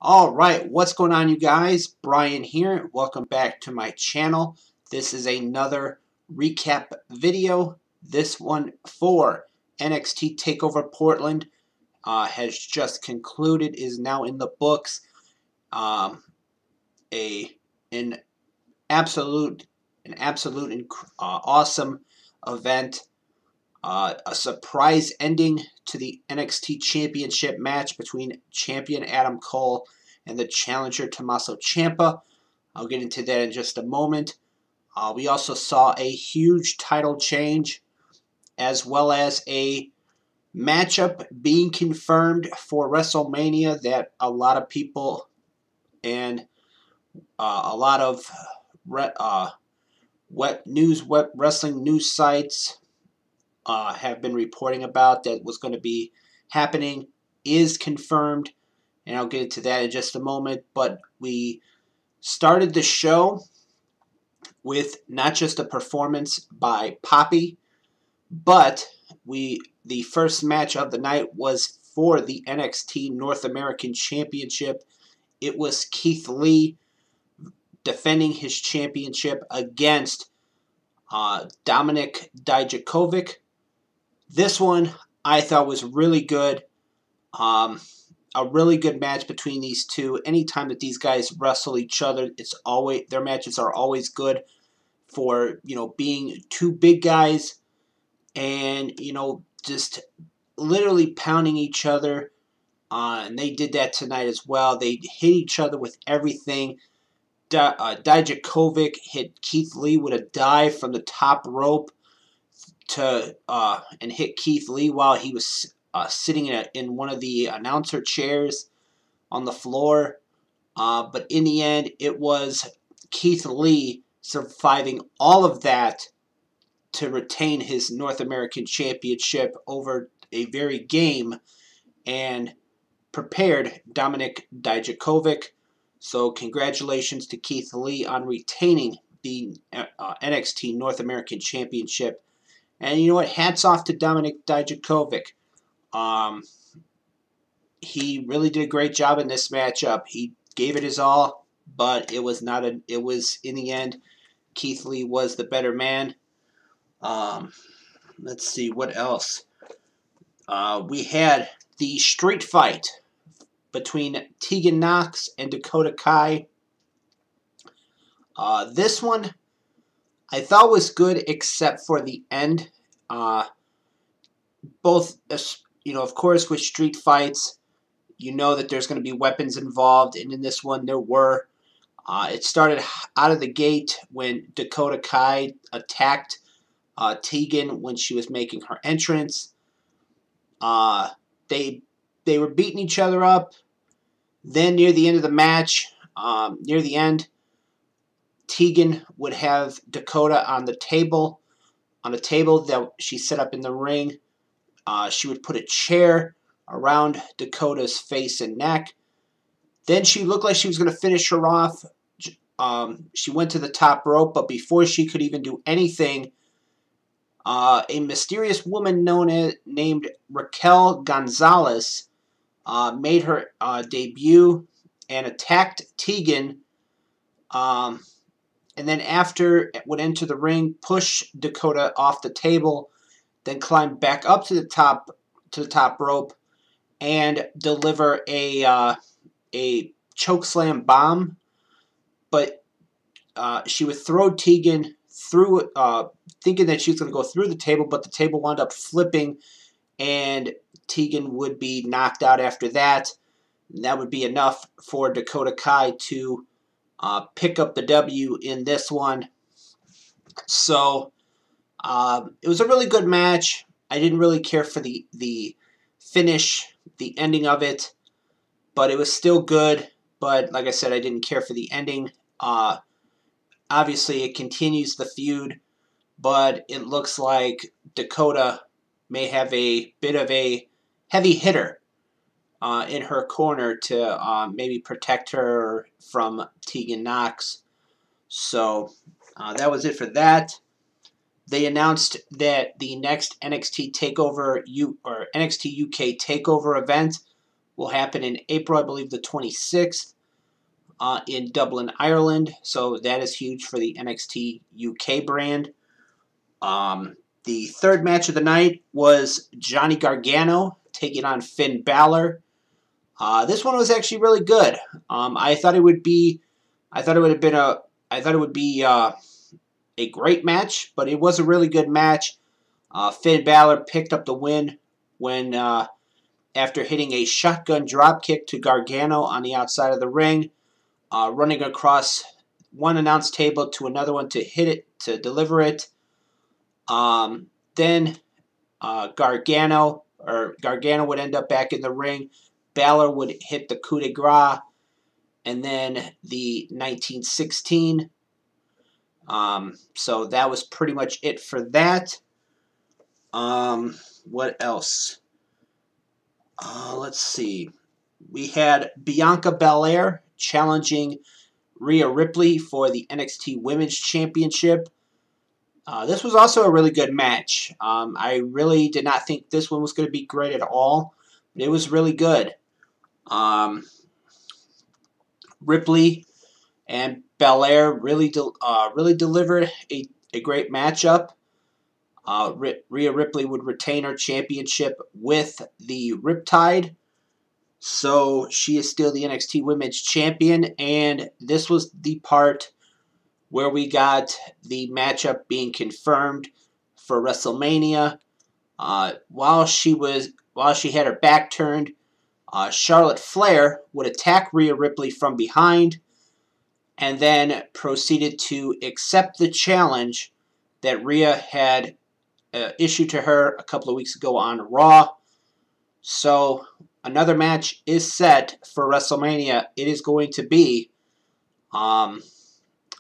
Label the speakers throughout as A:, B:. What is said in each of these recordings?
A: All right, what's going on, you guys? Brian here. Welcome back to my channel. This is another recap video. This one for NXT TakeOver Portland has just concluded, is now in the books. Um, a an absolute awesome event. A surprise ending to the NXT Championship match between champion Adam Cole and the challenger Tommaso Ciampa. I'll get into that in just a moment. We also saw a huge title change as well as a matchup being confirmed for WrestleMania that a lot of people and a lot of wrestling news sites have been reporting about that was going to be happening is confirmed, and I'll get into that in just a moment. But we started the show with not just a performance by Poppy, but the first match of the night was for the NXT North American Championship. It was Keith Lee defending his championship against Dominik Dijakovic. This one I thought was really good. A really good match between these two. Anytime that these guys wrestle each other, their matches are always good for being two big guys and just literally pounding each other. And they did that tonight as well. They hit each other with everything. Dijakovic hit Keith Lee with a dive from the top rope and hit Keith Lee while he was sitting in one of the announcer chairs on the floor. But in the end, it was Keith Lee surviving all of that to retain his North American Championship over a very game and prepared Dominik Dijakovic. So congratulations to Keith Lee on retaining the NXT North American Championship. And you know what? Hats off to Dominik Dijakovic. He really did a great job in this matchup. He gave it his all, but it was in the end, Keith Lee was the better man. Let's see what else. We had the street fight between Tegan Knox and Dakota Kai. This one I thought was good except for the end. Both, of course, with street fights, you know that there's going to be weapons involved, and in this one there were. It started out of the gate when Dakota Kai attacked Tegan when she was making her entrance. They were beating each other up. Then near the end of the match, near the end, Tegan would have Dakota on a table that she set up in the ring. She would put a chair around Dakota's face and neck. Then she looked like she was going to finish her off. She went to the top rope, but before she could even do anything, a mysterious woman named Raquel Gonzalez made her debut and attacked Tegan. And then after went into the ring, pushed Dakota off the table, then climbed back up to the top rope and deliver a chokeslam bomb. But she would throw Tegan through, thinking that she was going to go through the table, but the table wound up flipping, and Tegan would be knocked out after that. And that would be enough for Dakota Kai to pick up the W in this one. So it was a really good match. I didn't really care for the finish, the ending of it, but it was still good. But like I said, I didn't care for the ending. Obviously, it continues the feud, but it looks like Dakota may have a bit of a heavy hitter in her corner to maybe protect her from Tegan Knox. So that was it for that. They announced that the next NXT TakeOver NXT UK TakeOver event will happen in April, I believe the 26th, in Dublin, Ireland. So that is huge for the NXT UK brand. The third match of the night was Johnny Gargano taking on Finn Balor. This one was actually really good. I thought it would be a great match, but it was a really good match. Finn Balor picked up the win when after hitting a shotgun dropkick to Gargano on the outside of the ring, running across one announce table to another one to hit it, to deliver it. Then Gargano would end up back in the ring. Balor would hit the coup de grace, and then the 1916. So that was pretty much it for that. What else? Let's see. We had Bianca Belair challenging Rhea Ripley for the NXT Women's Championship. This was also a really good match. I really did not think this one was going to be great at all, but it was really good. Ripley and Belair really delivered a great matchup. Rhea Ripley would retain her championship with the Riptide. So she is still the NXT Women's Champion, and this was the part where we got the matchup being confirmed for WrestleMania. While she had her back turned, Charlotte Flair would attack Rhea Ripley from behind, and then proceeded to accept the challenge that Rhea had issued to her a couple of weeks ago on Raw. So another match is set for WrestleMania. It is going to be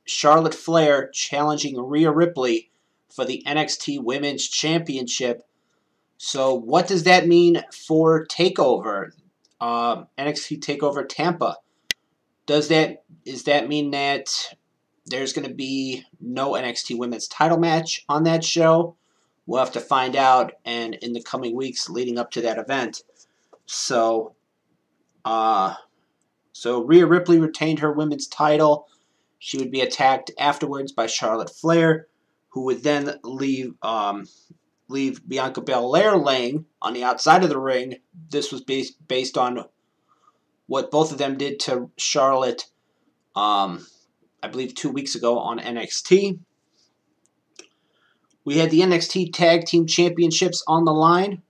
A: Charlotte Flair challenging Rhea Ripley for the NXT Women's Championship. So what does that mean for TakeOver? NXT TakeOver Tampa. Does that mean that there's going to be no NXT Women's title match on that show? We'll have to find out, and in the coming weeks leading up to that event. So Rhea Ripley retained her women's title. She would be attacked afterwards by Charlotte Flair, who would then leave Bianca Belair laying on the outside of the ring. This was based on what both of them did to Charlotte, I believe 2 weeks ago on NXT. We had the NXT Tag Team Championships on the line.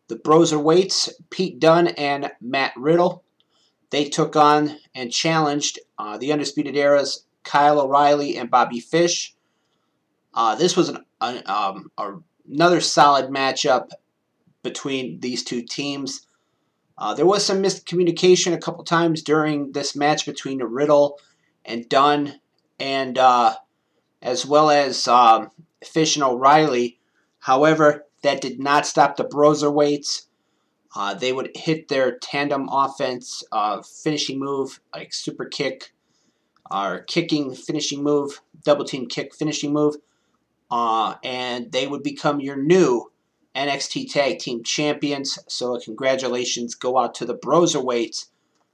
A: The Broserweights, Pete Dunne and Matt Riddle, they took on and challenged the Undisputed Era's Kyle O'Reilly and Bobby Fish. This was another solid matchup between these two teams. There was some miscommunication a couple times during this match between Riddle and Dunne, and as well as Fish and O'Reilly. However, that did not stop the Broserweights. They would hit their tandem offense finishing move, like super kick, or kicking finishing move, double team kick finishing move, and they would become your new NXT Tag Team Champions. So congratulations go out to the Broserweights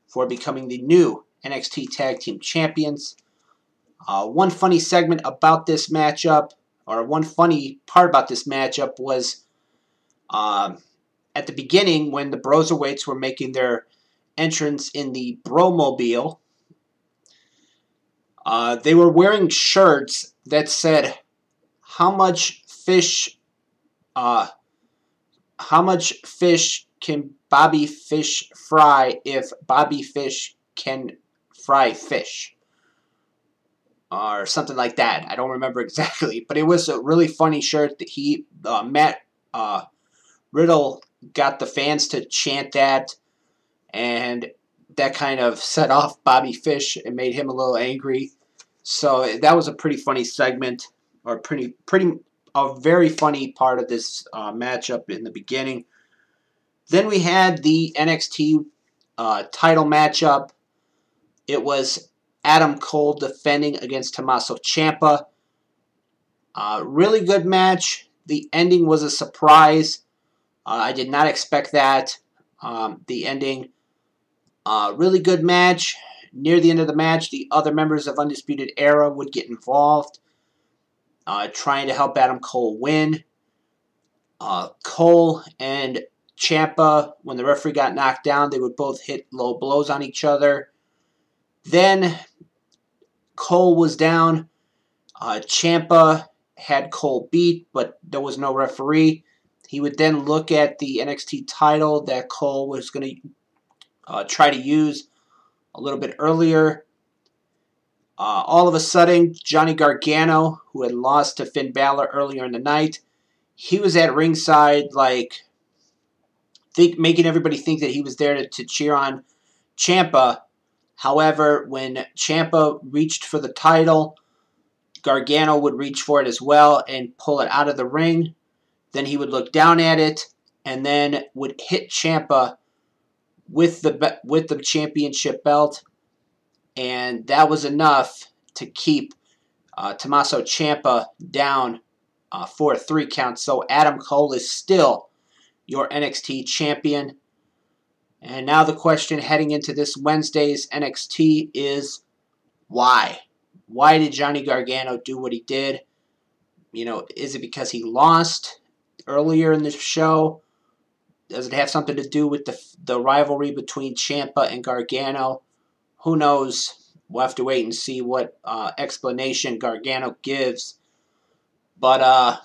A: for becoming the new NXT Tag Team Champions. One funny segment about this matchup, or one funny part about this matchup, was at the beginning when the Broserweights were making their entrance in the Bromobile. They were wearing shirts that said, how much fish can Bobby Fish fry if Bobby Fish can fry fish? Or something like that. I don't remember exactly, but it was a really funny shirt that Matt Riddle got the fans to chant that, and that kind of set off Bobby Fish and made him a little angry. So that was a pretty funny segment, or a very funny part of this matchup in the beginning. Then we had the NXT title matchup. It was Adam Cole defending against Tommaso Ciampa. Really good match. The ending was a surprise. I did not expect that. The ending Really good match. Near the end of the match, the other members of Undisputed Era would get involved, trying to help Adam Cole win. Cole and Ciampa, when the referee got knocked down, they would both hit low blows on each other. Then Cole was down. Ciampa had Cole beat, but there was no referee. He would then look at the NXT title that Cole was going to try to use a little bit earlier. All of a sudden, Johnny Gargano, who had lost to Finn Balor earlier in the night, he was at ringside, like, making everybody think that he was there to cheer on Ciampa. However, when Ciampa reached for the title, Gargano would reach for it as well and pull it out of the ring. Then he would look down at it and then would hit Ciampa with the championship belt, and that was enough to keep Tommaso Ciampa down for a 3 count. So Adam Cole is still your NXT champion. And now the question heading into this Wednesday's NXT is why? Why did Johnny Gargano do what he did? You know, is it because he lost earlier in the show? Does it have something to do with the rivalry between Ciampa and Gargano? Who knows? We'll have to wait and see what explanation Gargano gives. But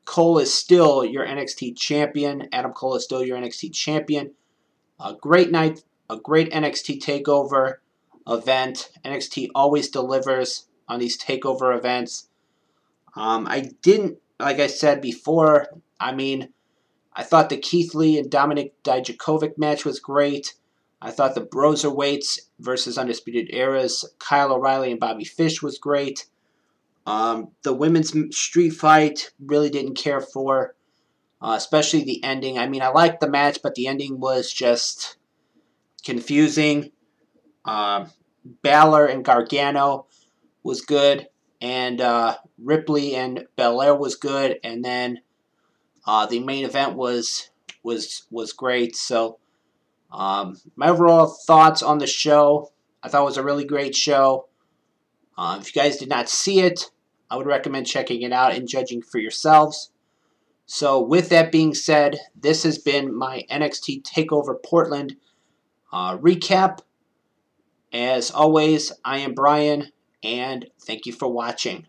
A: Cole is still your NXT champion. Adam Cole is still your NXT champion. A great night, a great NXT TakeOver event. NXT always delivers on these TakeOver events. I didn't, like I said before, I thought the Keith Lee and Dominik Dijakovic match was great. I thought the Broserweights versus Undisputed Era's Kyle O'Reilly and Bobby Fish was great. The women's street fight really didn't care for, especially the ending. I liked the match, but the ending was just confusing. Balor and Gargano was good, and Ripley and Belair was good, and then the main event was great. So my overall thoughts on the show, I thought it was a really great show. If you guys did not see it, I would recommend checking it out and judging for yourselves. So with that being said, this has been my NXT TakeOver Portland recap. As always, I am Brian, and thank you for watching.